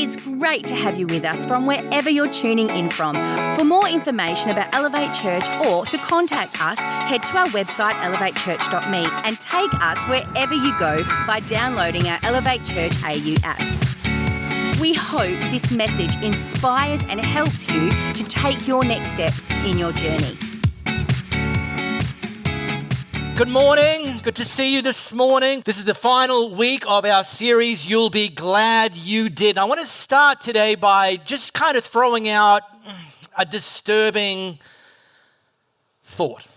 It's great to have you with us from wherever you're tuning in from. For more information about Elevate Church or to contact us, head to our website elevatechurch.me and take us wherever you go by downloading our Elevate Church AU app. We hope this message inspires and helps you to take your next steps in your journey. Good morning. Good to see you this morning. This is the final week of our series, You'll Be Glad You Did. I want to start today by just kind of throwing out a disturbing thought.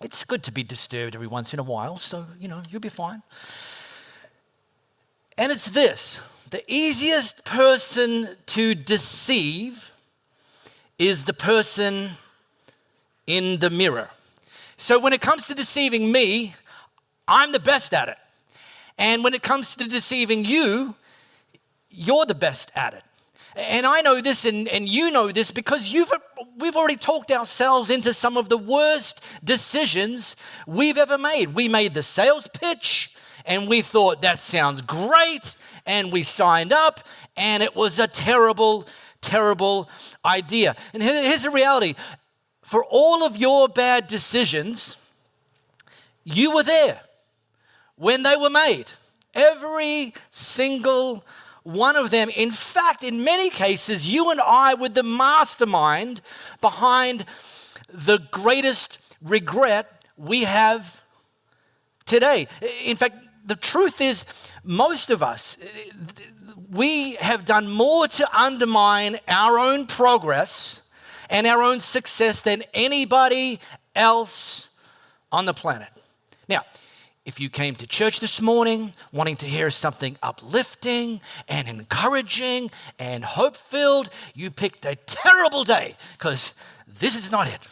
It's good to be disturbed every once in a while, so, you'll be fine. And it's this: the easiest person to deceive is the person in the mirror. So when it comes to deceiving me, I'm the best at it. And when it comes to deceiving you, you're the best at it. And I know this and you know this because we've already talked ourselves into some of the worst decisions we've ever made. We made the sales pitch and we thought that sounds great, and we signed up, and it was a terrible, terrible idea. And here's the reality. For all of your bad decisions, you were there when they were made. Every single one of them. In fact, in many cases, you and I were the mastermind behind the greatest regret we have today. In fact, the truth is, most of us, we have done more to undermine our own progress and our own success than anybody else on the planet. Now, if you came to church this morning wanting to hear something uplifting and encouraging and hope-filled, you picked a terrible day, because this is not it.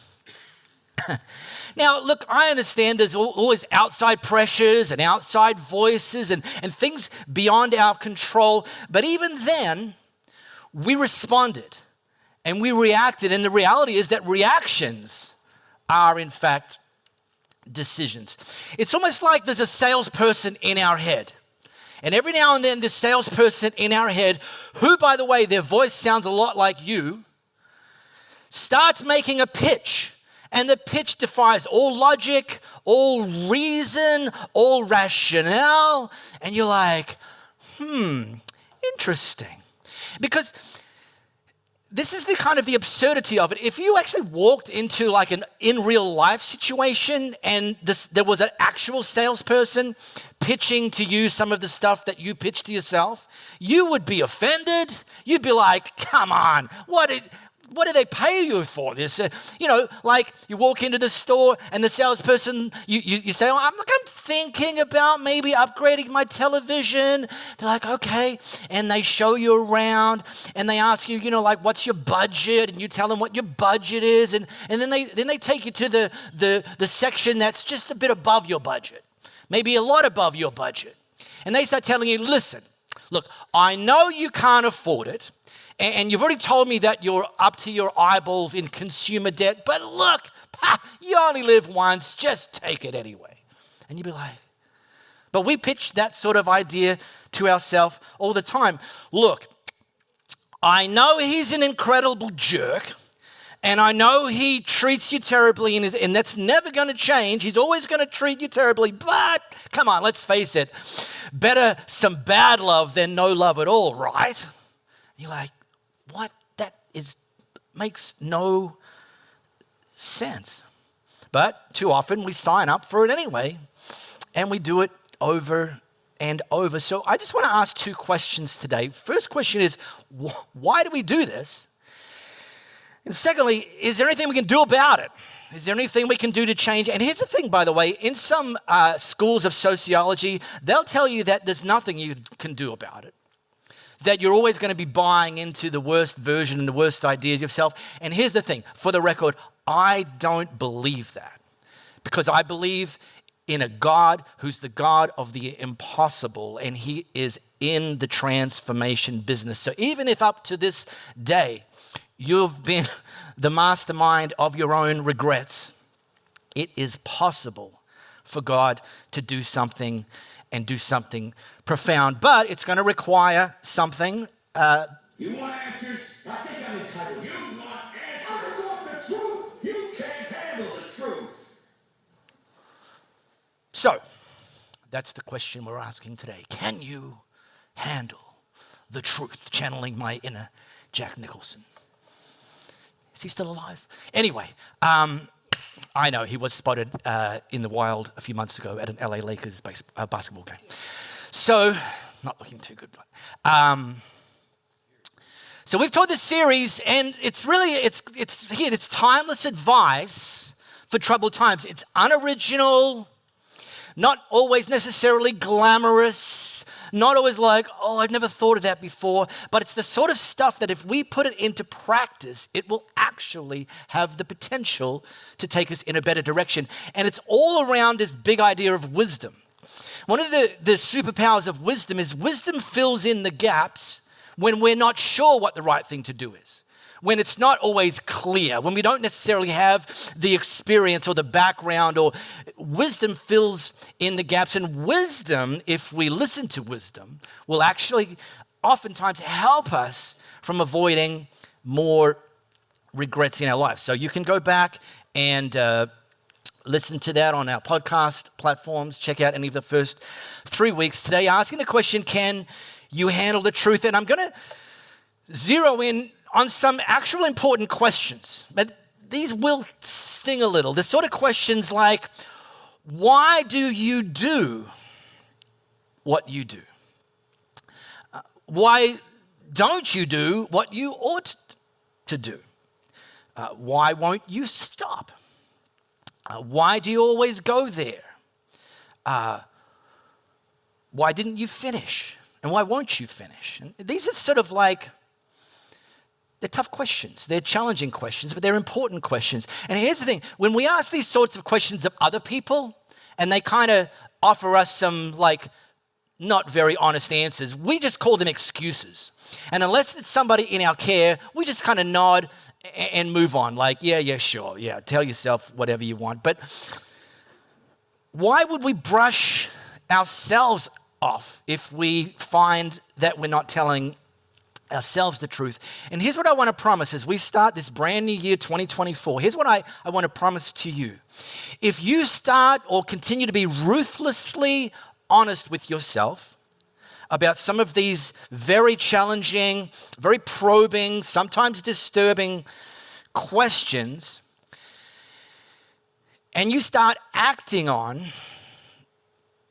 Now, look, I understand there's always outside pressures and outside voices and things beyond our control, but even then, we responded. And we reacted, and the reality is that reactions are, in fact, decisions. It's almost like there's a salesperson in our head. And every now and then, this salesperson in our head, who, by the way, their voice sounds a lot like you, starts making a pitch. And the pitch defies all logic, all reason, all rationale. And you're like, interesting. Because this is the kind of the absurdity of it. If you actually walked into like an in real life situation and there was an actual salesperson pitching to you some of the stuff that you pitched to yourself, you would be offended. You'd be like, come on, what do they pay you for this? Like you walk into the store and the salesperson, you say, I'm thinking about maybe upgrading my television. They're like, okay. And they show you around and they ask you, what's your budget? And you tell them what your budget is. And then they take you to the section that's just a bit above your budget, maybe a lot above your budget. And they start telling you, listen, look, I know you can't afford it. And you've already told me that you're up to your eyeballs in consumer debt, but look, you only live once, just take it anyway. And you'd be like, but we pitch that sort of idea to ourselves all the time. Look, I know he's an incredible jerk, and I know he treats you terribly, and that's never going to change. He's always going to treat you terribly, but come on, let's face it, better some bad love than no love at all, right? And you're like, what? That makes no sense. But too often we sign up for it anyway, and we do it over and over. So I just want to ask two questions today. First question is, why do we do this? And secondly, is there anything we can do about it? Is there anything we can do to change? And here's the thing, by the way, in some schools of sociology, they'll tell you that there's nothing you can do about it, that you're always going to be buying into the worst version and the worst ideas of yourself. And here's the thing, for the record, I don't believe that, because I believe in a God who's the God of the impossible, and he is in the transformation business. So even if up to this day, you've been the mastermind of your own regrets, it is possible for God to do something and do something profound. But it's going to require something You want answers? I think I'm entitled. You want answers? I want the truth. You can't handle the truth. So, that's the question we're asking today. Can you handle the truth? Channeling my inner Jack Nicholson. Is he still alive? Anyway, I know he was spotted in the wild a few months ago at an LA Lakers basketball game. So, not looking too good. So we've taught this series, and it's timeless advice for troubled times. It's unoriginal, not always necessarily glamorous, not always like, oh, I've never thought of that before, but it's the sort of stuff that if we put it into practice, it will actually have the potential to take us in a better direction. And it's all around this big idea of wisdom. One of the superpowers of wisdom is wisdom fills in the gaps when we're not sure what the right thing to do is, when it's not always clear, when we don't necessarily have the experience or the background, or wisdom fills in the gaps. And wisdom, if we listen to wisdom, will actually oftentimes help us from avoiding more regrets in our lives. So you can go back and listen to that on our podcast platforms. Check out any of the first 3 weeks. Today, asking the question, can you handle the truth? And I'm going to zero in on some actual important questions. But these will sting a little. The sort of questions like, why do you do what you do? Why don't you do what you ought to do? Why won't you stop? Why do you always go there? Why didn't you finish? And why won't you finish? And these are sort of like, they're tough questions. They're challenging questions, but they're important questions. And here's the thing. When we ask these sorts of questions of other people, and they kind of offer us some like not very honest answers, we just call them excuses. And unless it's somebody in our care, we just kind of nod and move on. Like, yeah, sure. Yeah, tell yourself whatever you want. But why would we brush ourselves off if we find that we're not telling ourselves the truth? And here's what I want to promise as we start this brand new year, 2024. Here's what I want to promise to you. If you start or continue to be ruthlessly honest with yourself about some of these very challenging, very probing, sometimes disturbing questions, and you start acting on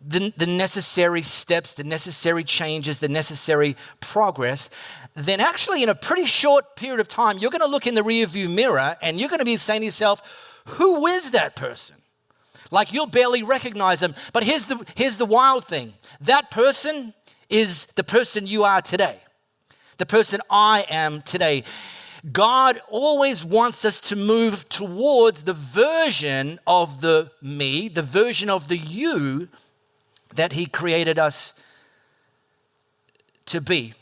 the necessary steps, the necessary changes, the necessary progress, then actually in a pretty short period of time, you're going to look in the rearview mirror and you're going to be saying to yourself, who is that person? Like you'll barely recognize them. But here's the wild thing. That person is the person you are today. The person I am today. God always wants us to move towards the version of the me, the version of the you that he created us to be.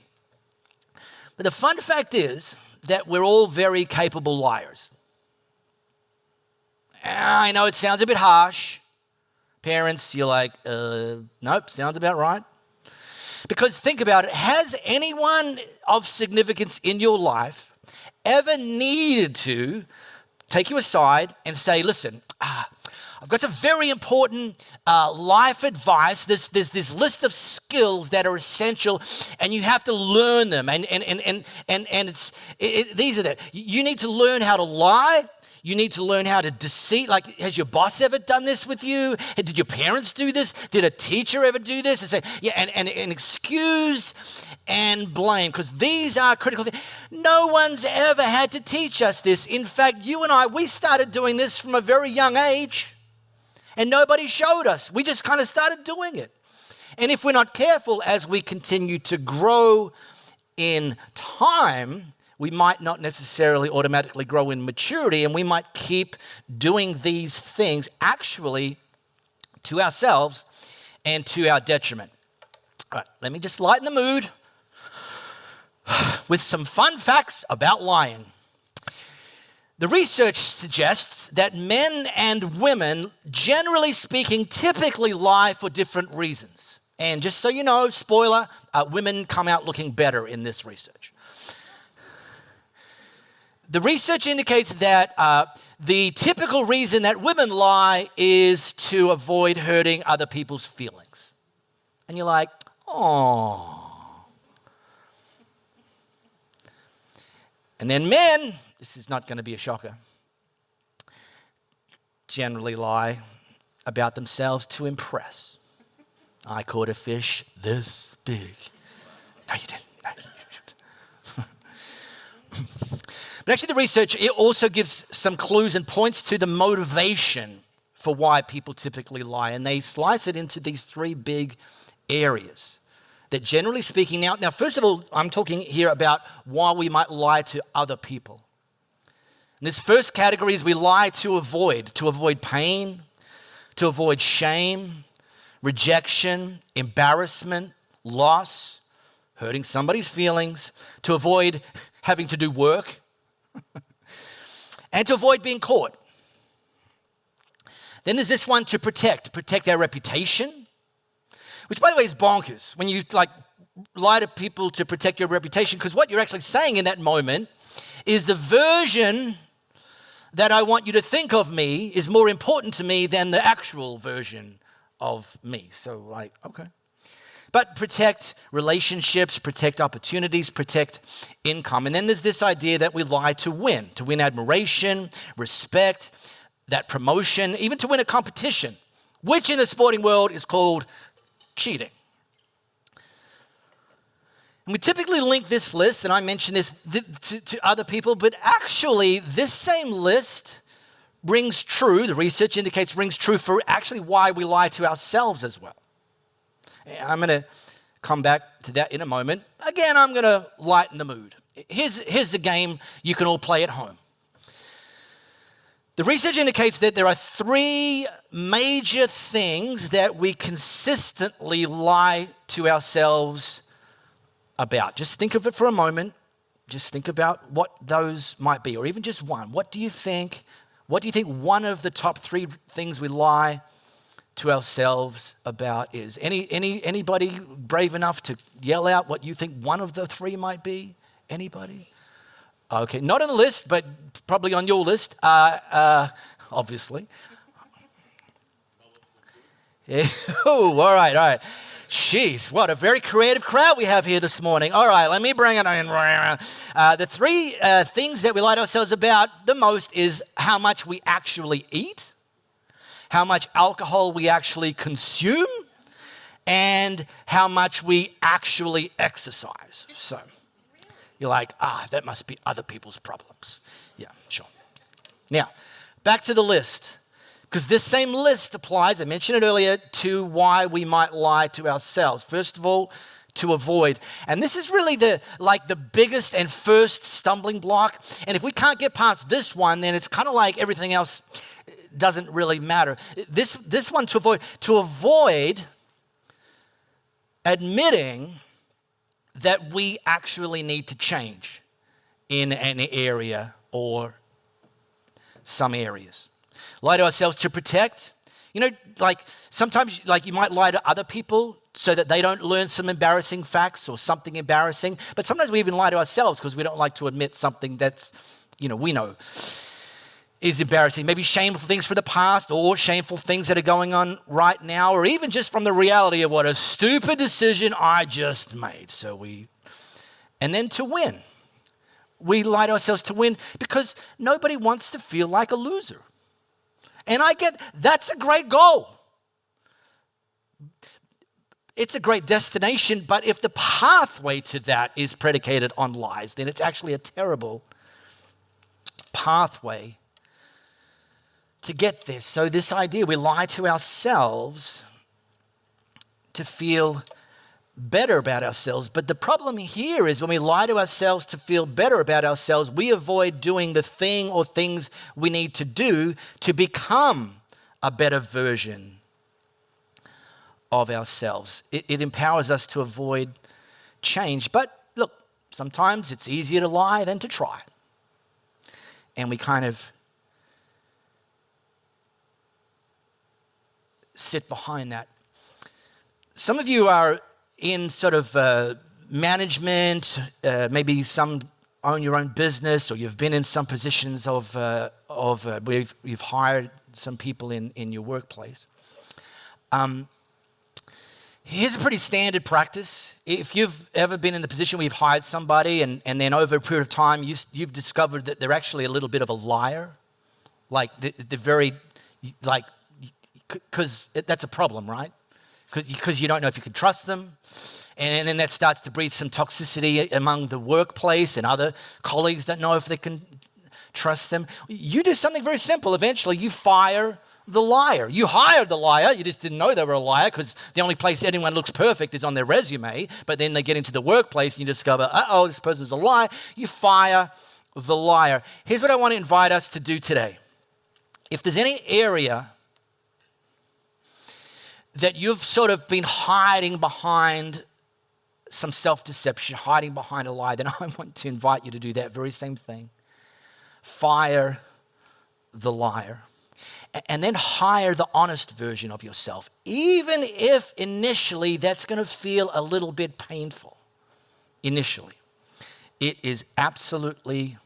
But the fun fact is that we're all very capable liars. I know it sounds a bit harsh. Parents, you're like, nope, sounds about right. Because think about it, has anyone of significance in your life ever needed to take you aside and say, listen, I've got some very important life advice. There's this list of skills that are essential, and you have to learn them. And these are that. You need to learn how to lie. You need to learn how to deceive. Like, has your boss ever done this with you? Did your parents do this? Did a teacher ever do this? And say, yeah, and excuse and blame, because these are critical things. No one's ever had to teach us this. In fact, you and I, we started doing this from a very young age, and nobody showed us. We just kind of started doing it. And if we're not careful, as we continue to grow in time, we might not necessarily automatically grow in maturity, and we might keep doing these things actually to ourselves and to our detriment. All right, let me just lighten the mood with some fun facts about lying. The research suggests that men and women, generally speaking, typically lie for different reasons. And just so you know, spoiler, women come out looking better in this research. The research indicates that the typical reason that women lie is to avoid hurting other people's feelings. And you're like, oh. And then men, this is not going to be a shocker, generally lie about themselves to impress. I caught a fish this big. No, you didn't. No, you didn't. But actually the research, it also gives some clues and points to the motivation for why people typically lie. And they slice it into these three big areas that generally speaking, now first of all, I'm talking here about why we might lie to other people. And this first category is we lie to avoid pain, to avoid shame, rejection, embarrassment, loss, hurting somebody's feelings, to avoid having to do work, and to avoid being caught. Then there's this one to protect our reputation, which by the way is bonkers when you lie to people to protect your reputation, because what you're actually saying in that moment is the version that I want you to think of me is more important to me than the actual version of me. So okay. But protect relationships, protect opportunities, protect income. And then there's this idea that we lie to win admiration, respect, that promotion, even to win a competition, which in the sporting world is called cheating. And we typically link this list, and I mentioned this to other people, but actually this same list rings true, the research indicates rings true for actually why we lie to ourselves as well. I'm going to come back to that in a moment. Again, I'm going to lighten the mood. Here's the game you can all play at home. The research indicates that there are three major things that we consistently lie to ourselves about. Just think of it for a moment. Just think about what those might be, or even just one. What do you think one of the top three things we lie to ourselves about is? Anybody brave enough to yell out what you think one of the three might be? Anybody? Okay, not on the list, but probably on your list, obviously. Yeah. Oh, all right. Jeez, what a very creative crowd we have here this morning. All right, let me bring it in. The three things that we lie to ourselves about the most is how much we actually eat, how much alcohol we actually consume, and how much we actually exercise. So you're like, that must be other people's problems. Yeah, sure. Now, back to the list. Because this same list applies, I mentioned it earlier, to why we might lie to ourselves. First of all, to avoid. And this is really the biggest and first stumbling block. And if we can't get past this one, then it's kind of like everything else doesn't really matter. This one to avoid admitting that we actually need to change in an area or some areas. Lie to ourselves to protect. Sometimes you might lie to other people so that they don't learn some embarrassing facts or something embarrassing. But sometimes we even lie to ourselves because we don't like to admit something that's, we know is embarrassing. Maybe shameful things from the past or shameful things that are going on right now, or even just from the reality of what a stupid decision I just made. And then to win. We lie to ourselves to win because nobody wants to feel like a loser. And that's a great goal. It's a great destination, but if the pathway to that is predicated on lies, then it's actually a terrible pathway to get there. So this idea, we lie to ourselves to feel better about ourselves. But the problem here is when we lie to ourselves to feel better about ourselves, we avoid doing the thing or things we need to do to become a better version of ourselves. It empowers us to avoid change. But look, sometimes it's easier to lie than to try. And we kind of sit behind that Some of you are in sort of management, maybe some own your own business, or you've been in some positions of where you've hired some people in your workplace. Here's a pretty standard practice. If you've ever been in the position where you've hired somebody and then over a period of time you've discovered that they're actually a little bit of a liar, like they're very, like, because that's a problem, right? Because you don't know if you can trust them. And then that starts to breed some toxicity among the workplace, and other colleagues don't know if they can trust them. You do something very simple. Eventually, you fire the liar. You hired the liar. You just didn't know they were a liar because the only place anyone looks perfect is on their resume. But then they get into the workplace and you discover, this person's a liar. You fire the liar. Here's what I want to invite us to do today. If there's any area that you've sort of been hiding behind some self-deception, hiding behind a lie, then I want to invite you to do that very same thing. Fire the liar. And then hire the honest version of yourself, even if initially that's going to feel a little bit painful. Initially. It is absolutely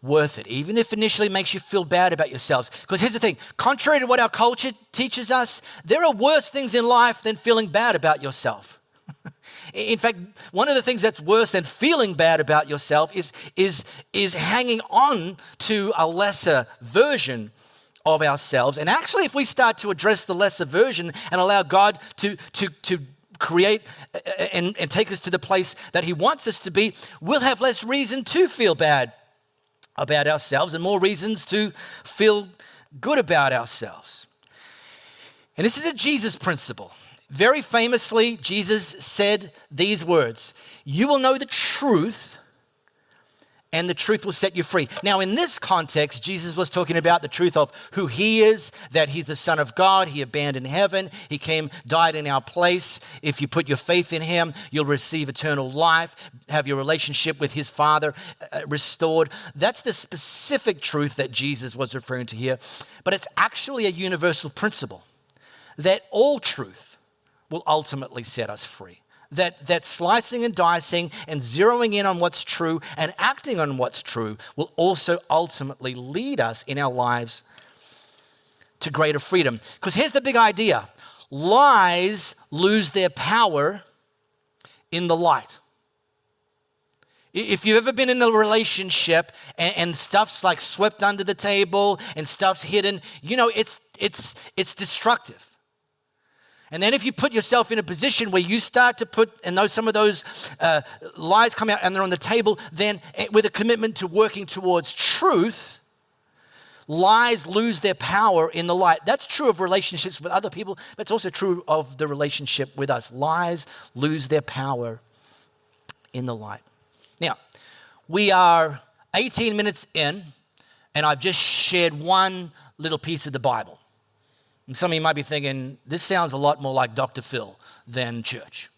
worth it, even if initially it makes you feel bad about yourselves. Because here's the thing, contrary to what our culture teaches us, there are worse things in life than feeling bad about yourself. In fact, one of the things that's worse than feeling bad about yourself is hanging on to a lesser version of ourselves. And actually, if we start to address the lesser version and allow God to create and take us to the place that He wants us to be, we'll have less reason to feel bad about ourselves and more reasons to feel good about ourselves. And this is a Jesus principle. Very famously, Jesus said these words, "You will know the truth, and the truth will set you free." Now, in this context, Jesus was talking about the truth of who He is, that He's the Son of God. He abandoned heaven. He came, died in our place. If you put your faith in Him, you'll receive eternal life, have your relationship with His Father restored. That's the specific truth that Jesus was referring to here. But it's actually a universal principle that all truth will ultimately set us free. That slicing and dicing and zeroing in on what's true and acting on what's true will also ultimately lead us in our lives to greater freedom. Because here's the big idea. Lies lose their power in the light. If you've ever been in a relationship and stuff's like swept under the table and stuff's hidden, you know it's destructive. And then if you put yourself in a position where you start to put, and some of those lies come out and they're on the table, then with a commitment to working towards truth, lies lose their power in the light. That's true of relationships with other people, but it's also true of the relationship with us. Lies lose their power in the light. Now, we are 18 minutes in, and I've just shared one little piece of the Bible. And some of you might be thinking, this sounds a lot more like Dr. Phil than church.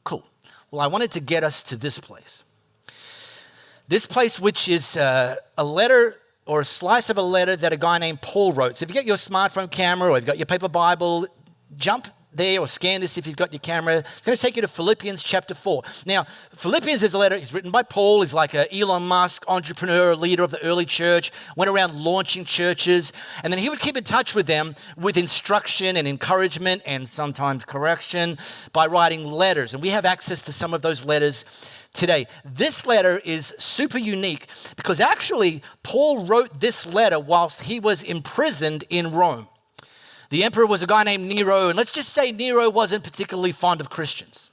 Cool. Well, I wanted to get us to this place. This place, which is a letter or a slice of a letter that a guy named Paul wrote. So if you've got your smartphone camera or you've got your paper Bible, jump there or scan this if you've got your camera. It's going to take you to Philippians chapter 4. Now, Philippians is a letter. It's written by Paul. He's like an Elon Musk entrepreneur, leader of the early church, went around launching churches. And then he would keep in touch with them with instruction and encouragement and sometimes correction by writing letters. And we have access to some of those letters today. This letter is super unique because actually Paul wrote this letter whilst he was imprisoned in Rome. The emperor was a guy named Nero, and let's just say Nero wasn't particularly fond of Christians.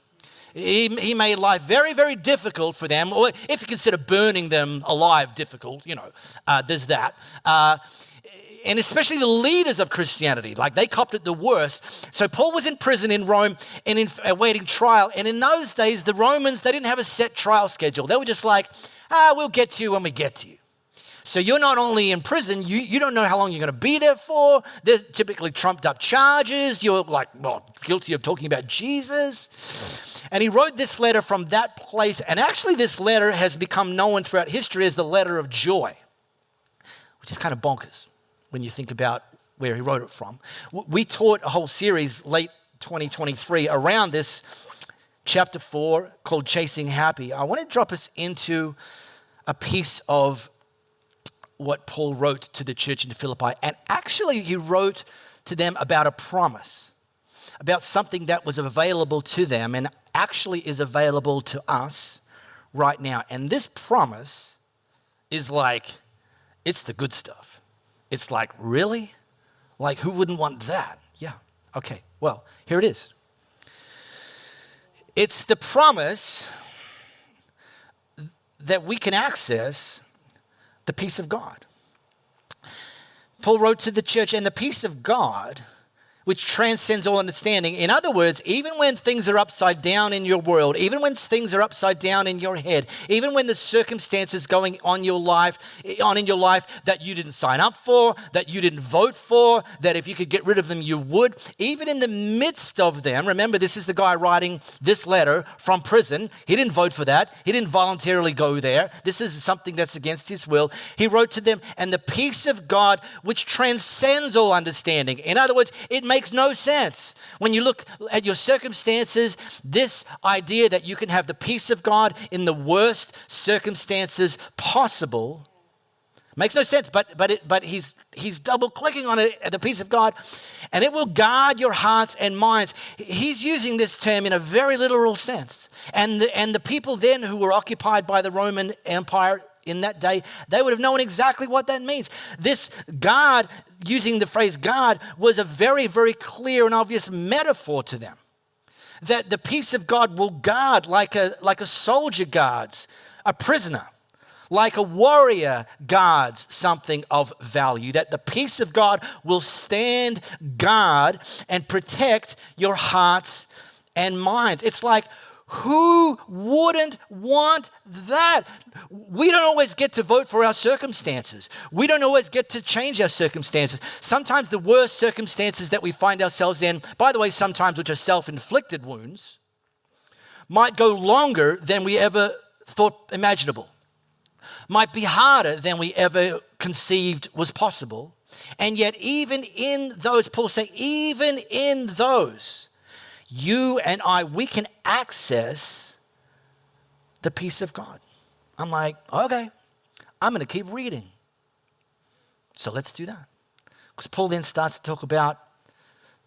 He made life very, very difficult for them, or if you consider burning them alive difficult, there's that. And especially the leaders of Christianity, like they copped it the worst. So Paul was in prison in Rome and awaiting trial. And in those days, the Romans, they didn't have a set trial schedule. They were just like, we'll get to you when we get to you. So you're not only in prison, you don't know how long you're going to be there for. They're typically trumped up charges. You're guilty of talking about Jesus. And he wrote this letter from that place. And actually this letter has become known throughout history as the letter of joy, which is kind of bonkers when you think about where he wrote it from. We taught a whole series late 2023 around this chapter 4 called Chasing Happy, I want to drop us into a piece of what Paul wrote to the church in Philippi. And actually, he wrote to them about a promise, about something that was available to them and actually is available to us right now. And this promise is like, it's the good stuff. It's like, really? Like, who wouldn't want that? Yeah. Okay. Well, here it is. It's the promise that we can access the peace of God. Paul wrote to the church, and the peace of God, which transcends all understanding. In other words, even when things are upside down in your world, even when things are upside down in your head, even when the circumstances going on in your life that you didn't sign up for, that you didn't vote for, that if you could get rid of them, you would, even in the midst of them, remember, this is the guy writing this letter from prison. He didn't vote for that. He didn't voluntarily go there. This is something that's against his will. He wrote to them, and the peace of God, which transcends all understanding. In other words, it makes no sense. When you look at your circumstances, this idea that you can have the peace of God in the worst circumstances possible makes no sense. But he's double clicking on it, the peace of God, and it will guard your hearts and minds. He's using this term in a very literal sense. And the people then who were occupied by the Roman Empire in that day, they would have known exactly what that means. This guard, using the phrase guard, was a very, very clear and obvious metaphor to them. That the peace of God will guard like a soldier guards a prisoner, like a warrior guards something of value. That the peace of God will stand guard and protect your hearts and minds. It's like, who wouldn't want that? We don't always get to vote for our circumstances. We don't always get to change our circumstances. Sometimes the worst circumstances that we find ourselves in, by the way, sometimes which are self-inflicted wounds, might go longer than we ever thought imaginable, might be harder than we ever conceived was possible. And yet even in those, Paul saying, even in those, you and I, we can access the peace of God. I'm like, okay, I'm going to keep reading. So let's do that. Because Paul then starts to talk about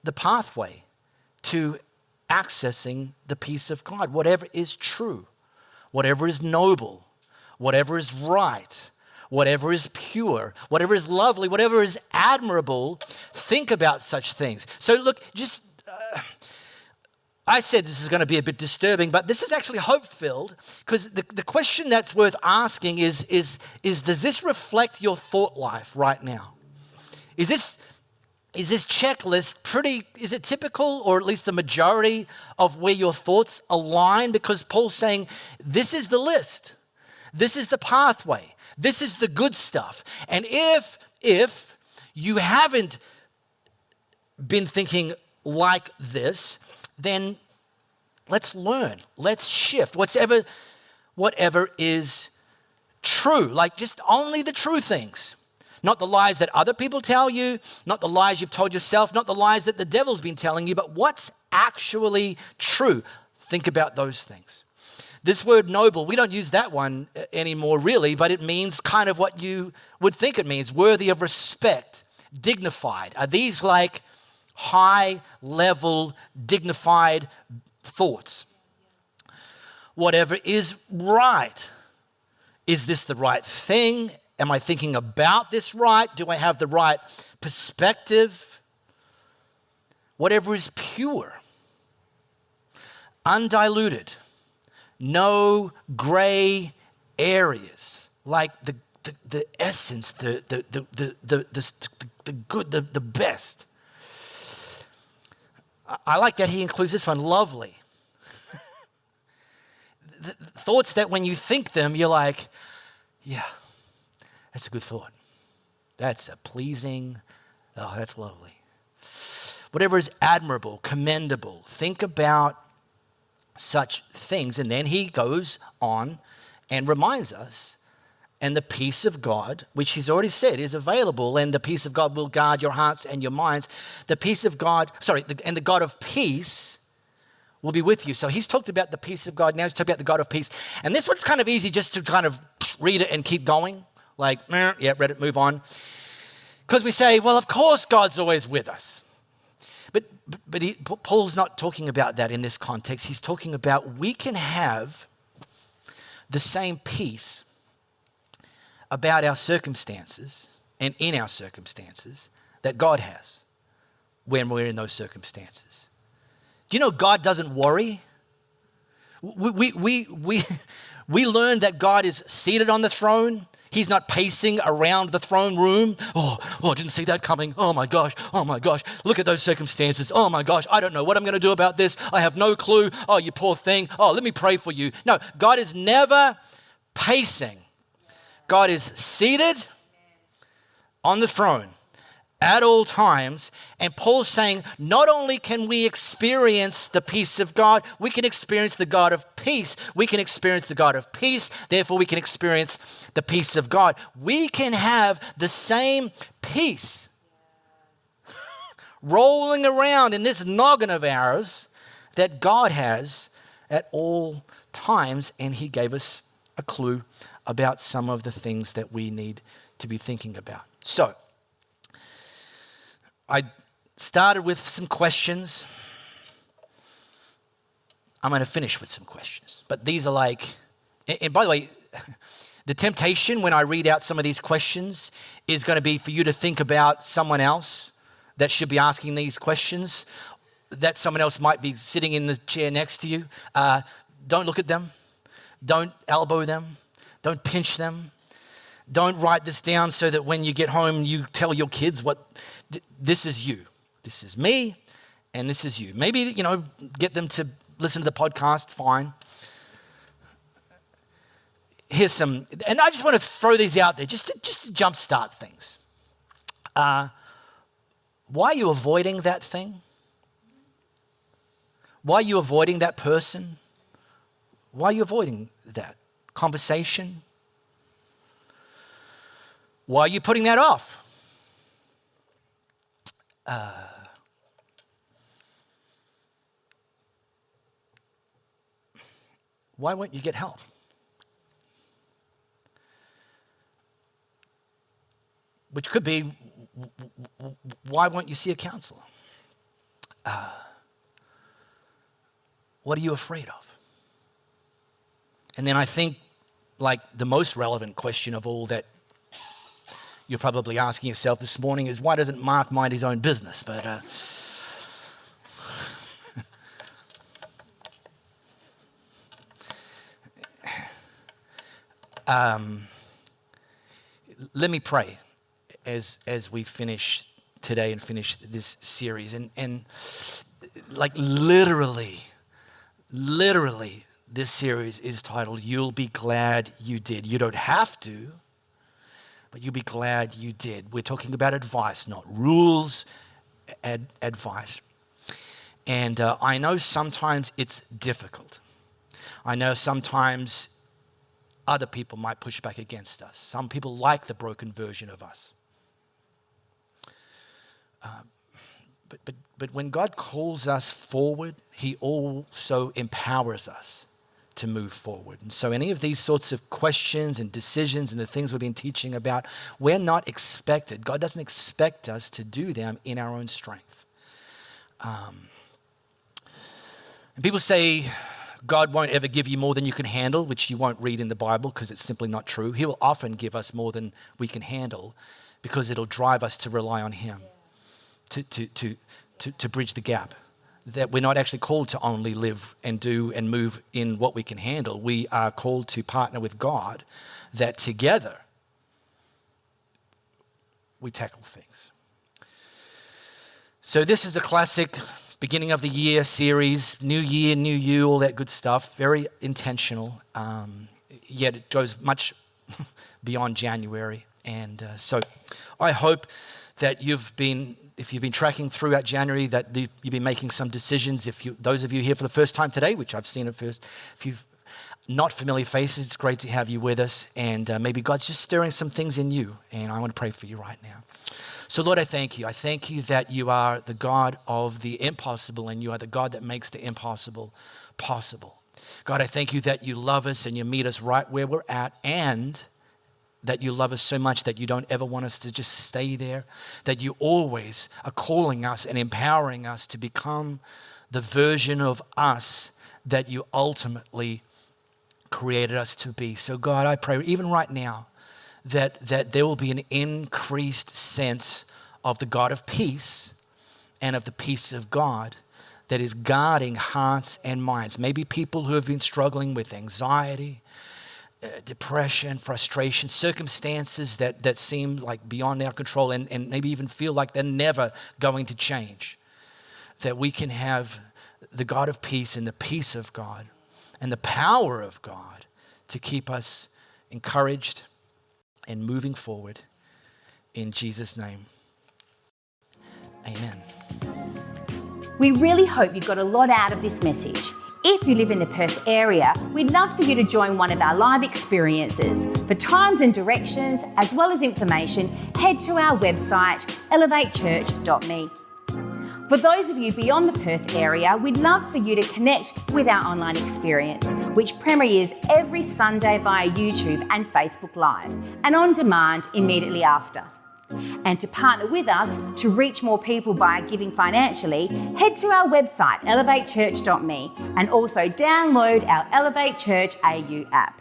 the pathway to accessing the peace of God. Whatever is true, whatever is noble, whatever is right, whatever is pure, whatever is lovely, whatever is admirable, think about such things. So look, just... I said this is going to be a bit disturbing, but this is actually hope-filled, because the question that's worth asking is does this reflect your thought life right now? Is this checklist is it typical, or at least the majority of where your thoughts align? Because Paul's saying this is the list. This is the pathway. This is the good stuff. And if you haven't been thinking like this, then let's learn, let's shift. Whatever is true, like just only the true things. Not the lies that other people tell you, not the lies you've told yourself, not the lies that the devil's been telling you, but what's actually true. Think about those things. This word noble, we don't use that one anymore really, but it means kind of what you would think it means, worthy of respect, dignified. Are these like high level, dignified thoughts? Whatever is right. Is this the right thing? Am I thinking about this right? Do I have the right perspective? Whatever is pure, undiluted, no gray areas, like the essence, the good, the best. I like that he includes this one, lovely. Thoughts that when you think them, you're like, yeah, that's a good thought. That's a pleasing, oh, that's lovely. Whatever is admirable, commendable, think about such things. And then he goes on and reminds us and the peace of God, which he's already said is available, and the peace of God will guard your hearts and your minds. The peace of God, and the God of peace will be with you. So he's talked about the peace of God. Now he's talking about the God of peace. And this one's kind of easy just to kind of read it and keep going. Like, yeah, read it, move on. Because we say, well, of course God's always with us. But Paul's not talking about that in this context. He's talking about we can have the same peace about our circumstances and in our circumstances that God has when we're in those circumstances. Do you know God doesn't worry? We learn that God is seated on the throne. He's not pacing around the throne room. Oh, I didn't see that coming. Oh my gosh. Look at those circumstances. Oh my gosh, I don't know what I'm going to do about this. I have no clue. Oh, you poor thing. Oh, let me pray for you. No, God is never pacing. God is seated on the throne at all times. And Paul's saying, not only can we experience the peace of God, we can experience the God of peace. We can experience the God of peace. Therefore, we can experience the peace of God. We can have the same peace rolling around in this noggin of ours that God has at all times. And he gave us a clue about some of the things that we need to be thinking about. So, I started with some questions. I'm going to finish with some questions. But these are like, and by the way, the temptation when I read out some of these questions is going to be for you to think about someone else that should be asking these questions, that someone else might be sitting in the chair next to you. Don't look at them. Don't elbow them. Don't pinch them. Don't write this down so that when you get home, you tell your kids this is you. This is me, and this is you. Maybe, get them to listen to the podcast, fine. Here's some, and I just want to throw these out there just to jumpstart things. Why are you avoiding that thing? Why are you avoiding that person? Why are you avoiding that conversation? Why are you putting that off? Why won't you get help? Which could be, why won't you see a counselor? What are you afraid of? And then I think, like, the most relevant question of all that you're probably asking yourself this morning is, why doesn't Mark mind his own business? But let me pray as we finish today and finish this series. And like literally, this series is titled, You'll Be Glad You Did. You don't have to, but you'll be glad you did. We're talking about advice, not rules, advice. And I know sometimes it's difficult. I know sometimes other people might push back against us. Some people like the broken version of us. But when God calls us forward, he also empowers us to move forward. And so any of these sorts of questions and decisions and the things we've been teaching about, we're not expected. God doesn't expect us to do them in our own strength. And people say God won't ever give you more than you can handle, which you won't read in the Bible because it's simply not true. He will often give us more than we can handle because it'll drive us to rely on him to bridge the gap. That we're not actually called to only live and do and move in what we can handle. We are called to partner with God, that together we tackle things. So this is a classic beginning of the year series, new year, new you, all that good stuff, very intentional, yet it goes much beyond January. And so I hope that if you've been tracking throughout January, that you've been making some decisions. Those of you here for the first time today, which I've seen a few not familiar faces, it's great to have you with us. And maybe God's just stirring some things in you. And I want to pray for you right now. So Lord, I thank you. I thank you that you are the God of the impossible, and you are the God that makes the impossible possible. God, I thank you that you love us and you meet us right where we're at, and that you love us so much that you don't ever want us to just stay there, that you always are calling us and empowering us to become the version of us that you ultimately created us to be. So God, I pray even right now that there will be an increased sense of the God of peace and of the peace of God that is guarding hearts and minds. Maybe people who have been struggling with anxiety, depression, frustration, circumstances that seem like beyond our control, and maybe even feel like they're never going to change. That we can have the God of peace and the peace of God and the power of God to keep us encouraged and moving forward. In Jesus' name, amen. We really hope you got a lot out of this message. If you live in the Perth area, we'd love for you to join one of our live experiences. For times and directions, as well as information, head to our website, elevatechurch.me. For those of you beyond the Perth area, we'd love for you to connect with our online experience, which premieres every Sunday via YouTube and Facebook Live, and on demand immediately after. And to partner with us to reach more people by giving financially, head to our website, elevatechurch.me, and also download our Elevate Church AU app.